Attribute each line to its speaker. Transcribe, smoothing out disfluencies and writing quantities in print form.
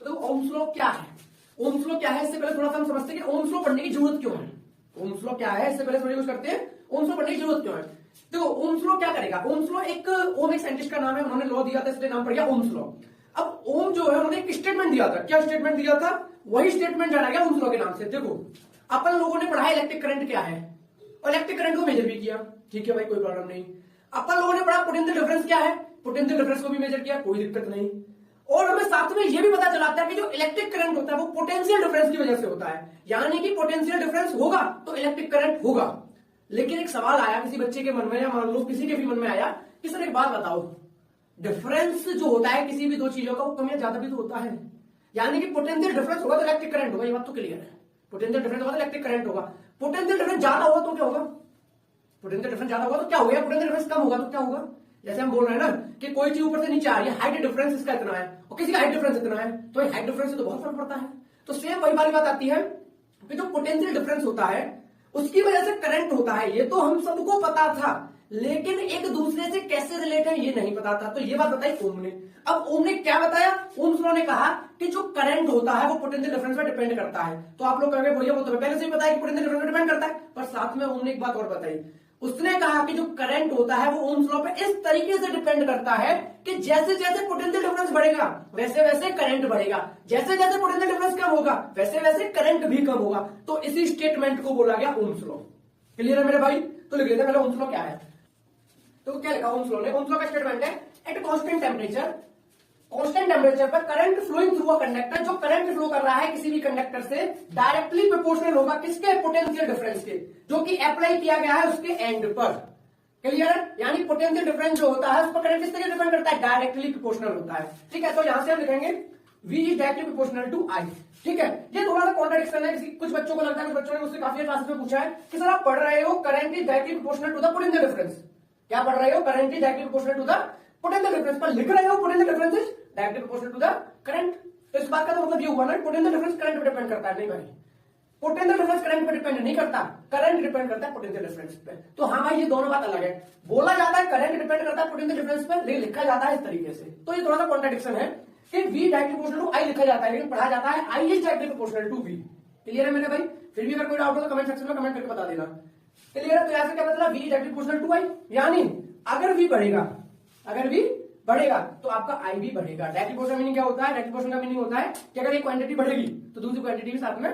Speaker 1: तो Ohm's law क्या है? ओम्स लॉ क्या है इससे पहले थोड़ा सा हम समझते हैं कि ओम्स लॉ पढ़ने की जरूरत क्यों है। ओम्स लॉ क्या है इससे पहले थोड़ी कुछ करते हैं, ओम्स लॉ पढ़ने की जरूरत क्यों है। देखो ओम्स लॉ क्या करेगा, ओम्स लॉ एक ओम एक साइंटिस्ट का नाम है, उन्होंने लॉ दिया था इसलिए नाम पड़ गया ओम्स लॉ। अब ओम जो है उन्होंने एक स्टेटमेंट दिया था, क्या स्टेटमेंट दिया था, वही स्टेटमेंट जाना गया ओम्स लॉ के नाम से। देखो अपन लोगों ने पढ़ा इलेक्ट्रिक करंट क्या है और इलेक्ट्रिक करंट को मेजर भी किया, ठीक है भाई कोई प्रॉब्लम नहीं। अपन लोगों ने पढ़ा पोटेंशियल डिफरेंस क्या है, पोटेंशियल डिफरेंस को भी मेजर किया, कोई दिक्कत नहीं। और हमें साथ में यह भी पता चलाता है कि जो इलेक्ट्रिक करंट होता है वो पोटेंशियल डिफरेंस की वजह से होता है, यानी कि पोटेंशियल डिफरेंस होगा तो इलेक्ट्रिक करंट होगा। लेकिन एक सवाल आया किसी बच्चे के मन में, या मान लो किसी के भी मन में आया कि सर एक बात बताओ, डिफरेंस जो होता है किसी भी दो चीजों का वो कम या ज्यादा भी तो होता है, यानी कि पोटेंशियल डिफरेंस होगा तो इलेक्ट्रिक करंट होगा, ये बात तो क्लियर है। पोटेंशियल डिफरेंस होगा तो इलेक्ट्रिक करंट होगा, पोटेंशियल डिफरेंस ज्यादा होगा तो क्या होगा, पोटेंशियल डिफरेंस ज्यादा होगा तो क्या होगा, पोटेंशियल डिफरेंस कम होगा तो क्या होगा। जैसे हम बोल रहे हैं ना कि कोई चीज ऊपर से नीचे आ रही है, हाइट डिफरेंस इसका इतना है और किसी का हाइट डिफरेंस इतना है, तो हाइट डिफरेंस से तो बहुत फर्क पड़ता है। तो सेम वही वाली बात आती है कि जो पोटेंशियल डिफरेंस होता है उसकी वजह से करंट होता है, ये तो हम सबको पता था, लेकिन एक दूसरे से कैसे रिलेट है ये नहीं पता था। तो ये बात बताई ओम ने। अब ओम ने क्या बताया, ओम्स लॉ ने कहा कि जो करंट होता है वो पोटेंशियल डिफरेंस पर डिपेंड करता है। तो आप लोग कहेंगे भैया वो तो पहले से ही पता है कि पोटेंशियल डिफरेंस पर डिपेंड करता है, पर साथ में ओम ने एक बात और बताई, उसने कहा कि जो करंट होता है वो ओम्स लॉ पे इस तरीके से डिपेंड करता है कि जैसे जैसे पोटेंशियल डिफरेंस बढ़ेगा वैसे वैसे करंट बढ़ेगा, जैसे जैसे पोटेंशियल डिफरेंस कम होगा वैसे वैसे करंट भी कम होगा। तो इसी स्टेटमेंट को बोला गया ओम्स लॉ। क्लियर है मेरे भाई? तो लिख लेते हैं पहले ओम्स लॉ क्या है। तो क्या लिखा ओम्स लॉ ने, ओम्स लॉ का स्टेटमेंट है at constant temperature, constant temperature पर current flowing through a conductor, जो करंट फ्लो कर रहा है किसी भी कंडक्टर से डायरेक्टली प्रोपोर्शनल होगा किसके, पोटेंशियल डिफरेंस के, जो कि अप्लाई किया गया है उसके एंड पर। क्लियर है? यानी पोटेंशियल डिफरेंस जो होता है उस पर करंट किस तरीके डिपेंड करता है, डायरेक्टली प्रोपोर्शनल होता है। ठीक है, तो यहां से हम लिखेंगे V is directly proportional to I। ठीक है, ये थोड़ा सा कॉन्ट्रडिक्शन है, कुछ बच्चों को लगता है, कुछ बच्चों ने मुझसे काफी क्लासेस में पूछा है कि सर आप पढ़ रहे हो current is directly proportional to the potential difference, क्या पढ़ रहे हो, current is directly proportional to the potential difference, पर लिख रहे हो potential difference is directly proportional to the current. तो इस बात का तो मतलब ये हुआ ना पोटेंशियल डिफरेंस करंट पे डिपेंड करता है। नहीं भाई, पोटेंशियल डिफरेंस करंट पे डिपेंड नहीं करता, करंट डिपेंड करता है पोटेंशियल डिफरेंस पे। तो हाँ भाई ये दोनों बात अलग है, बोला जाता है करंट डिपेंड करता है पोटेंशियल डिफरेंस पे, लेकिन लिखा जाता है इस तरीके से। तो ये थोड़ा सा कॉन्ट्रडिक्शन है कि V directly proportional to I लिखा जाता है लेकिन पढ़ा जाता है I is directly proportional to V। Clear है मेरे भाई? फिर भी अगर कोई डाउट हो तो कमेंट सेक्शन में कमेंट करके बता देना। क्लियर है? तो यहां से क्या मतलब V directly proportional to I, यानी अगर V बढ़ेगा, अगर V बढ़ेगा तो आपका I भी बढ़ेगा। डायरेक्टली प्रोपोर्शनल मीनिंग क्या होता है, डायरेक्टली प्रोपोर्शनल का मीनिंग होता है कि अगर एक क्वांटिटी बढ़ेगी तो दूसरी क्वांटिटी भी साथ में